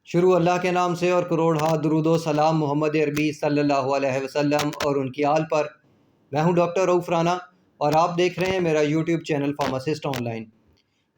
शुरू अल्लाह के नाम से और करोड़ हाथ दुरूद व सलाम मोहम्मद अरबी सल्लल्लाहु अलैहि वसल्लम और उनकी आल पर। मैं हूं डॉक्टर रऊफ़ राना और आप देख रहे हैं मेरा यूट्यूब चैनल फार्मासिस्ट ऑनलाइन।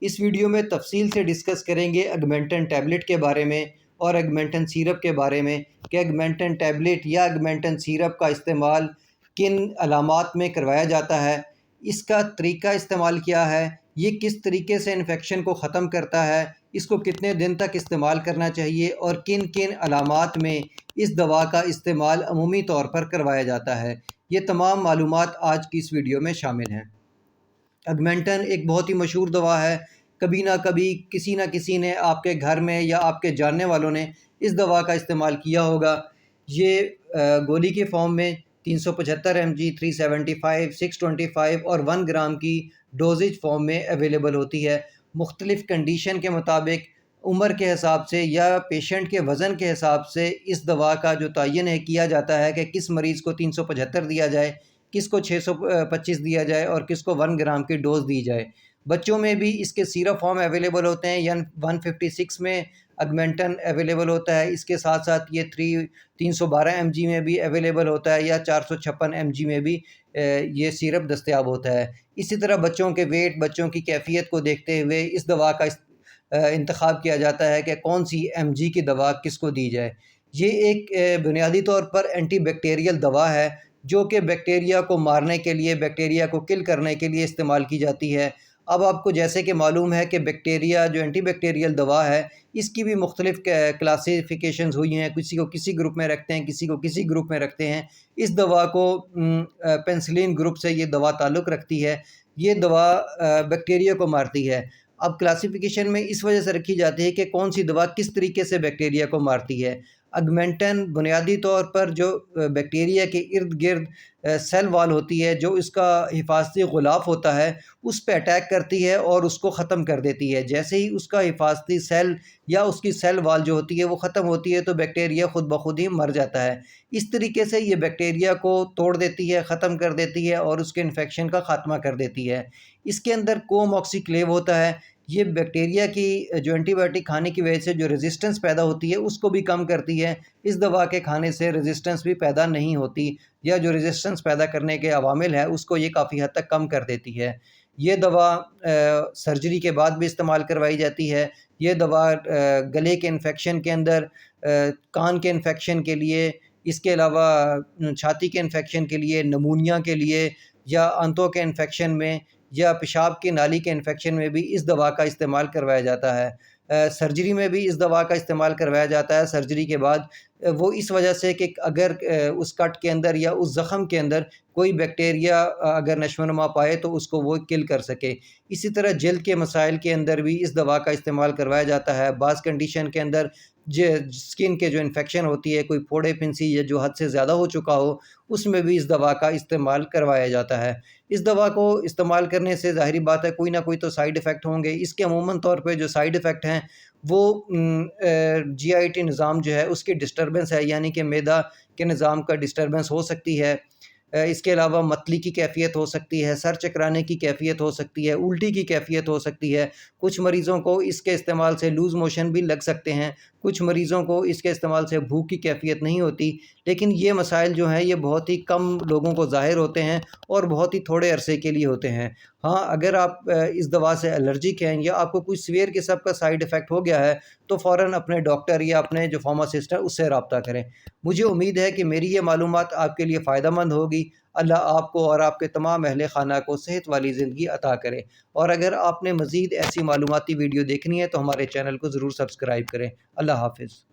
इस वीडियो में तफसील से डिस्कस करेंगे अगमेंटन टैबलेट के बारे में और अगमेंटन सिरप के बारे में कि अगमेंटन टैबलेट या अगमेंटन सिरप का इस्तेमाल किन अलामात में करवाया जाता है, इसका तरीका इस्तेमाल क्या है, ये किस तरीके से इन्फेक्शन को ख़त्म करता है, इसको कितने दिन तक इस्तेमाल करना चाहिए और किन किन अलामात में इस दवा का इस्तेमाल अमूमी तौर पर करवाया जाता है। ये तमाम मालूमात आज की इस वीडियो में शामिल हैं। अगमेंटन एक बहुत ही मशहूर दवा है। कभी ना कभी किसी न किसी ने आपके घर में या आपके जानने वालों ने इस दवा का इस्तेमाल किया होगा। ये गोली के फॉर्म में 375 mg, 375, 625 और 1 ग्राम की डोजेज फॉर्म में अवेलेबल होती है। मुख्तलिफ़ कंडीशन के मुताबिक, उम्र के हिसाब से या पेशेंट के वज़न के हिसाब से इस दवा का जो तयन है किया जाता है कि किस मरीज़ को 375 दिया जाए, किसको 625 दिया जाए और किसको 1 ग्राम की डोज़ दी जाए। बच्चों में भी इसके सिरप फॉर्म अवेलेबल होते हैं। या 156 में अगमेंटन अवेलेबल होता है। इसके साथ साथ ये 312 mg में भी अवेलेबल होता है या 456 mg में भी ये सिरप दस्तयाब होता है। इसी तरह बच्चों के वेट, बच्चों की कैफियत को देखते हुए इस दवा का इंतखाब किया जाता है कि कौन सी mg की दवा किसको दी जाए। ये एक बुनियादी तौर पर एंटीबैक्टीरियल दवा है जो कि बैक्टीरिया को मारने के लिए, बैक्टीरिया को किल करने के लिए इस्तेमाल की जाती है। अब आपको जैसे कि मालूम है कि बैक्टीरिया जो एंटीबैक्टीरियल दवा है, इसकी भी मुख्तलिफ़ क्लासिफिकेशंस हुई हैं। किसी को किसी ग्रुप में रखते हैं, किसी को किसी ग्रुप में रखते हैं। इस दवा को पेनिसिलिन ग्रुप से ये दवा ताल्लुक़ रखती है। ये दवा बैक्टीरिया को मारती है। अब क्लासिफिकेशन में इस वजह से रखी जाती है कि कौन सी दवा किस तरीके से बैक्टीरिया को मारती है। अगमेंटन बुनियादी तौर पर जो बैक्टीरिया के इर्द गिर्द सेल वाल होती है, जो इसका हिफाजती ग़िलाफ़ होता है, उस पे अटैक करती है और उसको ख़त्म कर देती है। जैसे ही उसका हिफाजती सेल या उसकी सेल वाल जो होती है वो ख़त्म होती है तो बैक्टीरिया ख़ुद ब खुद ही मर जाता है। इस तरीके से ये बैक्टीरिया को तोड़ देती है, ख़त्म कर देती है और उसके इन्फेक्शन का ख़ात्मा कर देती है। इसके अंदर कोमॉक्सीक्लेव होता है। ये बैक्टीरिया की जो एंटीबायोटिक खाने की वजह से जो रेजिस्टेंस पैदा होती है उसको भी कम करती है। इस दवा के खाने से रेजिस्टेंस भी पैदा नहीं होती या जो रेजिस्टेंस पैदा करने के अवामिल है उसको ये काफ़ी हद तक कम कर देती है। ये दवा सर्जरी के बाद भी इस्तेमाल करवाई जाती है। ये दवा गले के इन्फेक्शन के अंदर, कान के इन्फेक्शन के लिए, इसके अलावा छाती के इन्फेक्शन के लिए, नमूनिया के लिए या आंतों के इन्फेक्शन में या पेशाब की नाली के इन्फेक्शन में भी इस दवा का इस्तेमाल करवाया जाता है। सर्जरी में भी इस दवा का इस्तेमाल करवाया जाता है। सर्जरी के बाद वो इस वजह से कि अगर उस कट के अंदर या उस ज़ख़म के अंदर कोई बैक्टीरिया अगर नशोनुमा पाए तो उसको वो किल कर सके। इसी तरह जल्द के मसाइल के अंदर भी इस दवा का इस्तेमाल करवाया जाता है। बाज़ कंडीशन के अंदर स्किन के जो इन्फेक्शन होती है, कोई फोड़े फिंसी या जो हद से ज़्यादा हो चुका हो, उसमें भी इस दवा का इस्तेमाल करवाया जाता है। इस दवा को इस्तेमाल करने से ज़ाहिर बात है कोई ना कोई तो साइड इफ़ेक्ट होंगे। इसके अमूमन तौर पे जो साइड इफ़ेक्ट हैं वो जीआईटी निज़ाम जो है उसकी डिस्टर्बेंस है, यानी कि मैदा के निज़ाम का डिस्टर्बेंस हो सकती है। इसके अलावा मतली की कैफ़ियत हो सकती है, सर चकराने की कैफ़ियत हो सकती है, उल्टी की कैफ़ियत हो सकती है। कुछ मरीज़ों को इसके इस्तेमाल से लूज़ मोशन भी लग सकते हैं। कुछ मरीज़ों को इसके इस्तेमाल से भूख की कैफ़ियत नहीं होती। लेकिन ये मसाइल जो हैं ये बहुत ही कम लोगों को ज़ाहिर होते हैं और बहुत ही थोड़े अरसे के लिए होते हैं। हाँ, अगर आप इस दवा से एलर्जिक हैं या आपको कोई सीवियर किस्म का साइड इफ़ेक्ट हो गया है तो फ़ौरन अपने डॉक्टर या अपने जो फार्मासिस्ट है उससे रब्ता करें। मुझे उम्मीद है कि मेरी ये मालूमात आपके लिए फ़ायदेमंद होगी। अल्लाह आपको और आपके तमाम अहले खाना को सेहत वाली ज़िंदगी अता करे। और अगर आपने मज़ीद ऐसी मालूमाती वीडियो देखनी है तो हमारे चैनल को ज़रूर सब्सक्राइब करें। अल्लाह हाफ़िज़।